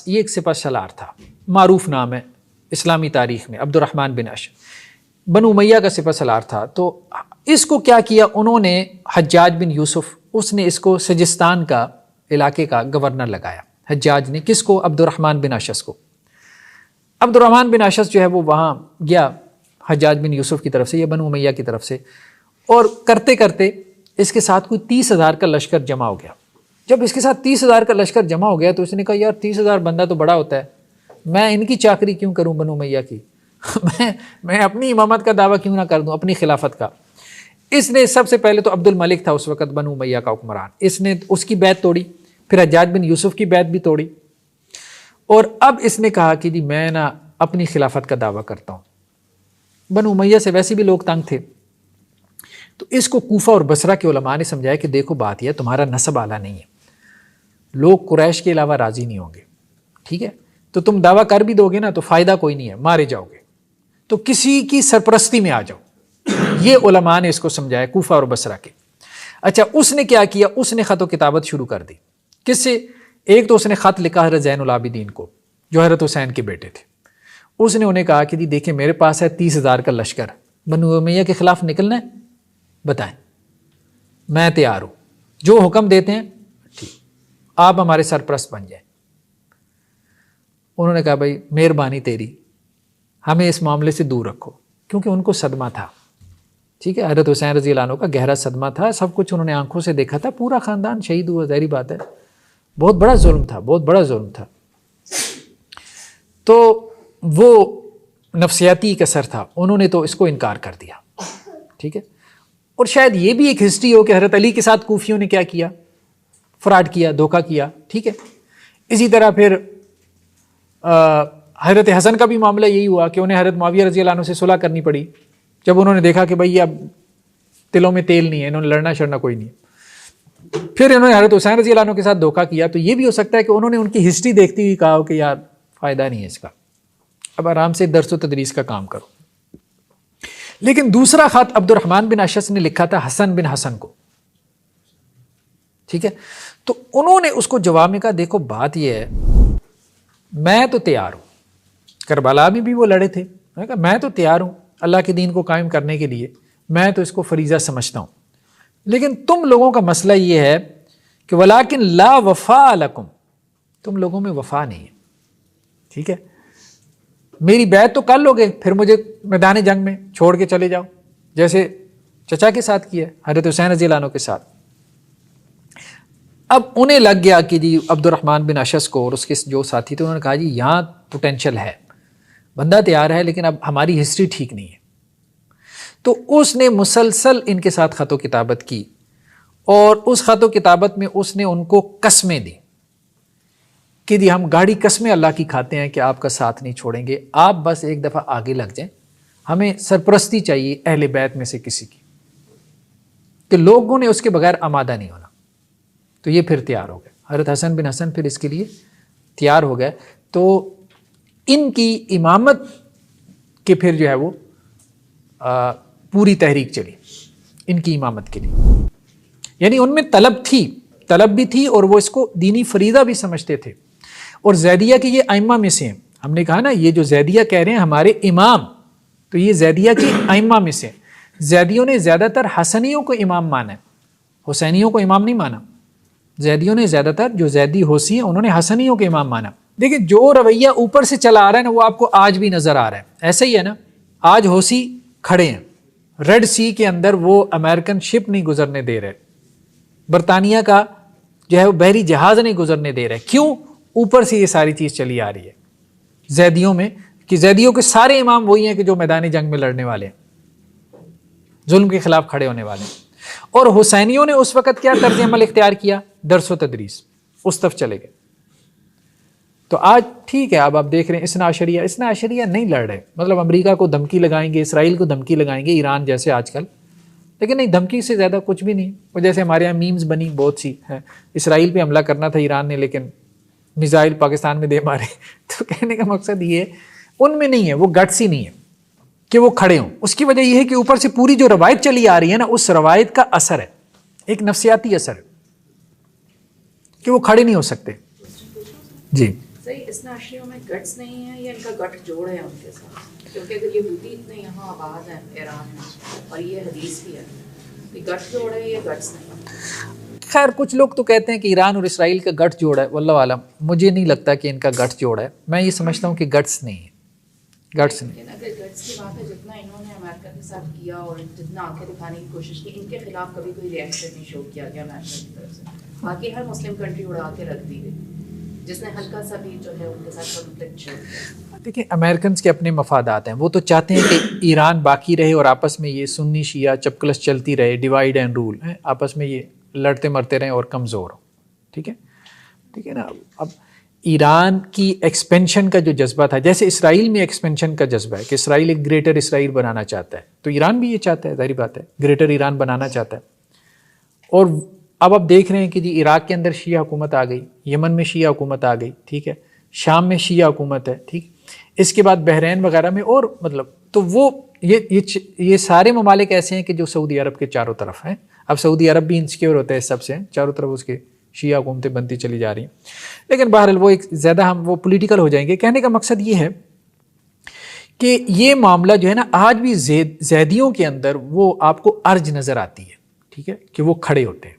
یہ ایک سپہ سالار تھا، معروف نام ہے اسلامی تاریخ میں، عبد الرحمن بن اشعث، بنو امیہ کا سپہ سالار تھا۔ تو اس کو کیا کیا انہوں نے، حجاج بن یوسف، اس نے اس کو سجستان کا علاقے کا گورنر لگایا۔ حجاج نے کس کو؟ عبد الرحمن بن اشعث کو۔ عبد الرحمن بن اشعث جو ہے وہ وہاں گیا حجاج بن یوسف کی طرف سے یا بنو امیہ کی طرف سے، اور کرتے کرتے اس کے ساتھ کوئی 30,000 کا لشکر جمع ہو گیا۔ جب اس کے ساتھ 30,000 کا لشکر جمع ہو گیا تو اس نے کہا یار 30,000 بندہ تو بڑا ہوتا ہے، میں ان کی چاکری کیوں کروں بنو امیہ کی میں اپنی امامت کا دعویٰ کیوں نہ کر دوں، اپنی خلافت کا۔ اس نے سب سے پہلے تو عبد الملک تھا اس وقت بنو امیہ کا حکمران، اس نے اس کی بیعت توڑی، پھر حجاج بن یوسف کی بیعت بھی توڑی، اور اب اس نے کہا کہ جی میں نا اپنی خلافت کا دعویٰ کرتا ہوں۔ بنو امیہ سے ویسے بھی لوگ تنگ تھے، تو اس کو کوفہ اور بصرہ کے علماء نے سمجھایا کہ دیکھو بات یہ تمہارا نسب اعلیٰ نہیں ہے، لوگ قریش کے علاوہ راضی نہیں ہوں گے، ٹھیک ہے، تو تم دعویٰ کر بھی دو گے نا تو فائدہ کوئی نہیں ہے، مارے جاؤ گے، تو کسی کی سرپرستی میں آ جاؤ۔ یہ علماء نے اس کو سمجھایا کوفہ اور بصرہ کے۔ اچھا اس نے کیا کیا؟ اس نے خط و کتابت شروع کر دی۔ کس سے؟ ایک تو اس نے خط لکھا حضرت زین العابدین کو جو حضرت حسین کے بیٹے تھے، اس نے انہیں کہا کہ جی دیکھیں میرے پاس ہے 30,000 کا لشکر، بنو امیہ کے خلاف نکلنا ہے، بتائیں، میں تیار ہوں، جو حکم دیتے ہیں ٹھیک، آپ ہمارے سرپرست بن جائیں۔ انہوں نے کہا بھائی مہربانی تیری، ہمیں اس معاملے سے دور رکھو، کیونکہ ان کو صدمہ تھا، ٹھیک ہے، حضرت حسین رضی اللہ عنہ کا گہرا صدمہ تھا، سب کچھ انہوں نے آنکھوں سے دیکھا تھا، پورا خاندان شہید ہوا، ظاہری بات ہے، بہت بڑا ظلم تھا، بہت بڑا ظلم تھا۔ تو وہ نفسیاتی کثر تھا، انہوں نے تو اس کو انکار کر دیا، ٹھیک ہے۔ اور شاید یہ بھی ایک ہسٹری ہو کہ حضرت علی کے ساتھ کوفیوں نے کیا کیا، فراڈ کیا، دھوکہ کیا، ٹھیک ہے۔ اسی طرح پھر حضرت حسن کا بھی معاملہ یہی ہوا کہ انہیں حضرت معاویہ رضی اللہ عنہ سے صلح کرنی پڑی، جب انہوں نے دیکھا کہ بھائی اب دلوں میں تیل نہیں ہے، انہوں نے لڑنا شڑنا کوئی نہیں ہے، پھر انہوں نے حضرت حسین رضی اللہ عنہ کے ساتھ دھوکہ کیا۔ تو یہ بھی ہو سکتا ہے کہ انہوں نے ان کی ہسٹری دیکھتی ہوئی کہا ہو کہ یار فائدہ نہیں ہے اس کا، اب آرام سے درس و تدریس کا کام کرو۔ لیکن دوسرا خط عبد الرحمن بن اشعث نے لکھا تھا حسن بن حسن کو، ٹھیک ہے، تو انہوں نے اس کو جواب میں کہا دیکھو بات یہ ہے، میں تو تیار ہوں، کربلا میں بھی وہ لڑے تھے، میں نے کہا میں تو تیار ہوں اللہ کے دین کو قائم کرنے کے لیے، میں تو اس کو فریضہ سمجھتا ہوں، لیکن تم لوگوں کا مسئلہ یہ ہے کہ ولیکن لا وفا لکم، تم لوگوں میں وفا نہیں ہے، ٹھیک ہے، میری بیعت تو کر لو گے پھر مجھے میدان جنگ میں چھوڑ کے چلے جاؤ، جیسے چچا کے ساتھ کیا حضرت حسین رضی اللہ عنہ کے ساتھ۔ اب انہیں لگ گیا کہ جی عبد الرحمن بن اشعث کو اور اس کے جو ساتھی تھے، انہوں نے کہا جی یہاں پوٹینشل ہے، بندہ تیار ہے، لیکن اب ہماری ہسٹری ٹھیک نہیں ہے۔ تو اس نے مسلسل ان کے ساتھ خط و کتابت کی، اور اس خط و کتابت میں اس نے ان کو قسمیں دی کہ جی ہم گاڑی قسمیں اللہ کی کھاتے ہیں کہ آپ کا ساتھ نہیں چھوڑیں گے، آپ بس ایک دفعہ آگے لگ جائیں، ہمیں سرپرستی چاہیے اہل بیت میں سے کسی کی، کہ لوگوں نے اس کے بغیر آمادہ نہیں ہونا۔ تو یہ پھر تیار ہو گئے، حضرت حسن بن حسن پھر اس کے لیے تیار ہو گئے۔ تو ان کی امامت کے پھر جو ہے وہ پوری تحریک چلی ان کی امامت کے لیے، یعنی ان میں طلب بھی تھی اور وہ اس کو دینی فریضہ بھی سمجھتے تھے۔ اور زیدیہ کے یہ ائمہ میں سے ہیں، ہم نے کہا نا یہ جو زیدیہ کہہ رہے ہیں ہمارے امام، تو یہ زیدیہ کے ائمہ میں سے، زیدیوں نے زیادہ تر حسنیوں کو امام مانا ہے، حسینیوں کو امام نہیں مانا، زیدیوں نے زیادہ تر جو زیدی حوثی ہیں انہوں نے حسنیوں کے امام مانا۔ دیکھیں جو رویہ اوپر سے چلا آ رہا ہے نا وہ آپ کو آج بھی نظر آ رہا ہے، ایسا ہی ہے نا، آج حوثی کھڑے ہیں ریڈ سی کے اندر، وہ امریکن شپ نہیں گزرنے دے رہے، برطانیہ کا جو ہے وہ بحری جہاز نہیں گزرنے دے رہے، کیوں؟ اوپر سے یہ ساری چیز چلی آ رہی ہے زیدیوں میں، کہ زیدیوں کے سارے امام وہی ہیں کہ جو میدان جنگ میں لڑنے والے ہیں، ظلم کے خلاف کھڑے ہونے والے ہیں۔ اور حسینیوں نے اس وقت کیا طرز عمل اختیار کیا؟ درس و تدریس، اس طرف چلے گئے۔ تو آج ٹھیک ہے، اب آپ دیکھ رہے ہیں اثنا عشریہ نہیں لڑ رہے، مطلب امریکہ کو دھمکی لگائیں گے، اسرائیل کو دھمکی لگائیں گے، ایران جیسے آج کل، لیکن نہیں، دھمکی سے زیادہ کچھ بھی نہیں۔ اور جیسے ہمارے یہاں میمز بنی بہت سی ہیں، اسرائیل پہ حملہ کرنا تھا ایران نے لیکن میزائل پاکستان میں دے مارے، تو کہنے کا مقصد یہ ہے ان میں نہیں ہے، وہ گٹس ہی نہیں ہے کہ وہ کھڑے ہوں۔ اس کی وجہ یہ ہے کہ اوپر سے پوری جو روایت چلی آ رہی ہے نا، اس روایت کا اثر ہے، ایک نفسیاتی اثر ہے کہ وہ کھڑے نہیں ہو سکتے۔ جی صحیح اثنا عشریوں میں گٹس نہیں ہے یا ان کا گٹھ جوڑ ہے ان کے ساتھ؟ کیونکہ اگر یہودی اتنے یہاں آباد ہیں ایران میں اور یہ حدیث بھی ہے، کہ گٹھ جوڑ ہے یا گٹس نہیں؟ خیر کچھ لوگ تو کہتے ہیں کہ ایران اور اسرائیل کا گٹھ جوڑ ہے، واللہ عالم، مجھے نہیں لگتا کہ ان کا گٹھ جوڑ ہے، میں یہ سمجھتا ہوں کہ گٹس نہیں ہے، گٹس نہیں۔ لیکن اگر گٹس کی بات ہے، جتنا انہوں نے امریکہ کے ساتھ کیا اور جتنا آنکھیں دکھانے کی کوشش کی، ان کے خلاف کبھی کوئی ریئیکشن نہیں شو کیا گیا امریکہ کی طرف سے، باقی ہر مسلم کنٹری اڑا کے رکھ دی گئی جس نے ہلکا سا بھی جو ہے ان کے ساتھ کنفلکٹ شو کیا۔ دیکھیں امریکنز کے اپنے مفادات ہیں، وہ تو چاہتے ہیں کہ ایران باقی رہے اور آپس میں یہ سنی شیعہ چپکلس چلتی رہے، ڈیوائیڈ اینڈ رول، آپس میں یہ لڑتے مرتے رہیں اور کمزور ہو، ٹھیک ہے نا۔ اب ایران کی ایکسپینشن کا جو جذبہ تھا، جیسے اسرائیل میں ایکسپینشن کا جذبہ ہے کہ اسرائیل ایک گریٹر اسرائیل بنانا چاہتا ہے، تو ایران بھی یہ چاہتا ہے، ظاہری بات ہے گریٹر ایران بنانا چاہتا ہے۔ اور اب آپ دیکھ رہے ہیں کہ جی عراق کے اندر شیعہ حکومت آ گئی، یمن میں شیعہ حکومت آ گئی، ٹھیک ہے، شام میں شیعہ حکومت ہے، ٹھیک، اس کے بعد بحرین وغیرہ میں، اور مطلب تو وہ یہ سارے ممالک ایسے ہیں کہ جو سعودی عرب کے چاروں طرف ہیں۔ اب سعودی عرب بھی انسیکیور ہوتا ہے اس سب سے، چاروں طرف اس کے شیعہ حکومتیں بنتی چلی جا رہی ہیں، لیکن بہرحال وہ ایک زیادہ ہم وہ پولیٹیکل ہو جائیں گے۔ کہنے کا مقصد یہ ہے کہ یہ معاملہ جو ہے نا آج بھی زیدیوں کے اندر وہ آپ کو ارج نظر آتی ہے، ٹھیک ہے، کہ وہ کھڑے ہوتے ہیں،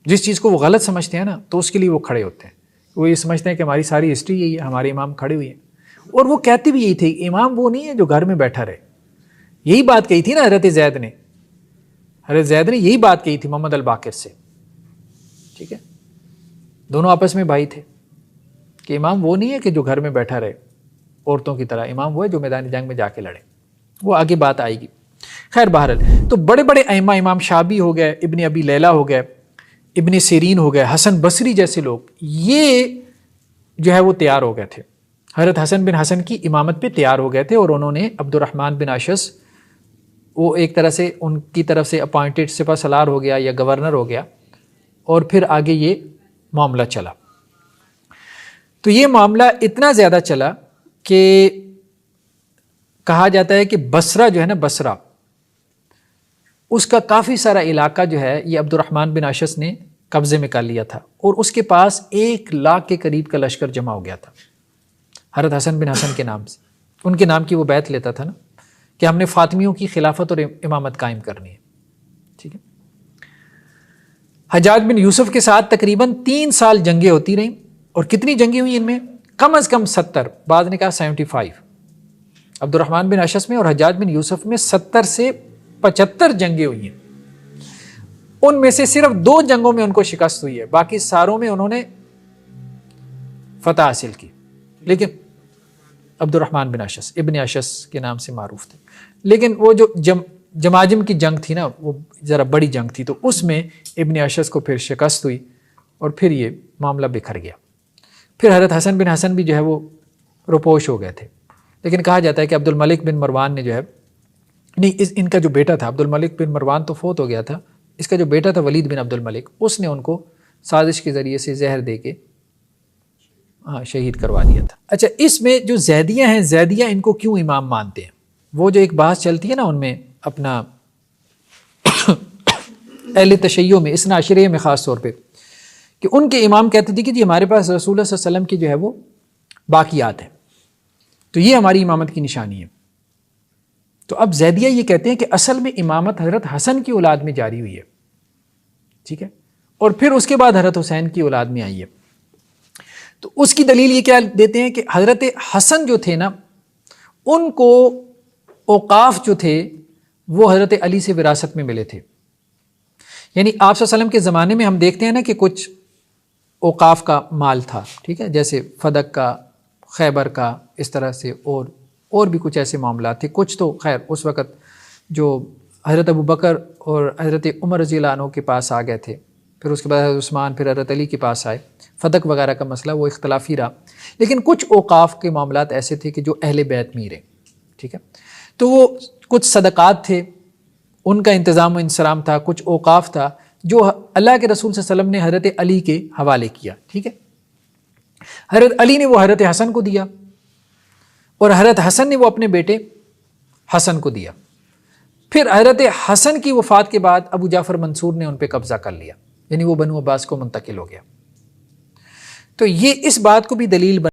جس چیز کو وہ غلط سمجھتے ہیں نا تو اس کے لیے وہ کھڑے ہوتے ہیں، وہ یہ سمجھتے ہیں کہ ہماری ساری ہسٹری یہی ہے، ہمارے امام کھڑے ہوئے ہیں، اور وہ کہتے بھی یہی تھے، امام وہ نہیں ہے جو گھر میں بیٹھا رہے، یہی بات کہی تھی نا حضرت زید نے یہی بات کہی تھی محمد الباقر سے، ٹھیک ہے، دونوں آپس میں بھائی تھے، کہ امام وہ نہیں ہے کہ جو گھر میں بیٹھا رہے عورتوں کی طرح، امام وہ ہے جو میدان جنگ میں جا کے لڑے، وہ آگے بات آئے گی۔ خیر بہرحال تو بڑے بڑے ائمہ، امام شابی ہو گئے، ابن ابی لیلہ ہو گئے، ابن سیرین ہو گئے، حسن بصری جیسے لوگ، یہ جو ہے وہ تیار ہو گئے تھے، حضرت حسن بن حسن کی امامت پہ تیار ہو گئے تھے، اور انہوں نے عبد الرحمن بن اشعث، وہ ایک طرح سے ان کی طرف سے اپوائنٹڈ سپہ سالار ہو گیا یا گورنر ہو گیا، اور پھر آگے یہ معاملہ چلا۔ تو یہ معاملہ اتنا زیادہ چلا کہ کہا جاتا ہے کہ بصرہ جو ہے نا، بصرہ، اس کا کافی سارا علاقہ جو ہے یہ عبد الرحمن بن اشعث نے قبضے میں کر لیا تھا، اور اس کے پاس 1,00,000 کے قریب کا لشکر جمع ہو گیا تھا حضرت حسن بن حسن کے نام سے، ان کے نام کی وہ بیعت لیتا تھا نا کہ ہم نے فاطمیوں کی خلافت اور امامت قائم کرنی ہے، ٹھیک ہے۔ حجاج بن یوسف کے ساتھ تقریباً 3 سال جنگیں ہوتی رہیں، اور کتنی جنگیں ہوئی ان میں؟ کم از کم 70، بعض نے کہا 75، عبد الرحمن بن اشعث میں اور حجاج بن یوسف میں 70 سے 75 جنگیں ہوئی ہیں، ان میں سے صرف 2 جنگوں میں ان کو شکست ہوئی ہے، باقی ساروں میں انہوں نے فتح حاصل کی، لیکن عبد الرحمن بن اشعث ابن اشعث کے نام سے معروف تھے۔ لیکن وہ جو جماجم کی جنگ تھی نا، وہ ذرا بڑی جنگ تھی، تو اس میں ابن اشعث کو پھر شکست ہوئی، اور پھر یہ معاملہ بکھر گیا۔ پھر حضرت حسن بن حسن بھی جو ہے وہ روپوش ہو گئے تھے، لیکن کہا جاتا ہے کہ عبد الملک بن مروان نے جو ہے، نہیں، ان کا جو بیٹا تھا عبد الملک بن مروان تو فوت ہو گیا تھا، اس کا جو بیٹا تھا ولید بن عبد الملک، اس نے ان کو سازش کے ذریعے سے زہر دے کے شہید کروا دیا تھا۔ اچھا، اس میں جو زیدیہ ہیں، زیدیہ ان کو کیوں امام مانتے ہیں؟ وہ جو ایک بحث چلتی ہے نا ان میں، اپنا اہل تشیع میں، اثنا عشریہ میں خاص طور پہ، کہ ان کے امام کہتے تھے کہ جی ہمارے پاس رسول اللہ صلی اللہ علیہ وسلم کی جو ہے وہ باقیات ہیں، تو یہ ہماری امامت کی نشانی ہے۔ تو اب زیدیہ یہ کہتے ہیں کہ اصل میں امامت حضرت حسن کی اولاد میں جاری ہوئی ہے، ٹھیک ہے، اور پھر اس کے بعد حضرت حسین کی اولاد میں آئی ہے۔ تو اس کی دلیل یہ کیا دیتے ہیں کہ حضرت حسن جو تھے نا، ان کو اوقاف جو تھے وہ حضرت علی سے وراثت میں ملے تھے، یعنی آپ صلی اللہ علیہ وسلم کے زمانے میں ہم دیکھتے ہیں نا کہ کچھ اوقاف کا مال تھا، ٹھیک ہے، جیسے فدق کا، خیبر کا، اس طرح سے اور بھی کچھ ایسے معاملات تھے، کچھ تو خیر اس وقت جو حضرت ابو بکر اور حضرت عمر رضی اللہ عنہ کے پاس آ گئے تھے، پھر اس کے بعد حضرت عثمان، پھر حضرت علی کے پاس آئے، فدق وغیرہ کا مسئلہ وہ اختلافی رہا، لیکن کچھ اوقاف کے معاملات ایسے تھے کہ جو اہل بیت میں رہے، ٹھیک ہے، تو وہ کچھ صدقات تھے، ان کا انتظام و انصرام تھا، کچھ اوقاف تھا جو اللہ کے رسول صلی اللہ علیہ وسلم نے حضرت علی کے حوالے کیا، ٹھیک ہے، حضرت علی نے وہ حضرت حسن کو دیا، اور حضرت حسن نے وہ اپنے بیٹے حسن کو دیا، پھر حضرت حسن کی وفات کے بعد ابو جعفر منصور نے ان پہ قبضہ کر لیا، یعنی وہ بنو عباس کو منتقل ہو گیا۔ تو یہ اس بات کو بھی دلیل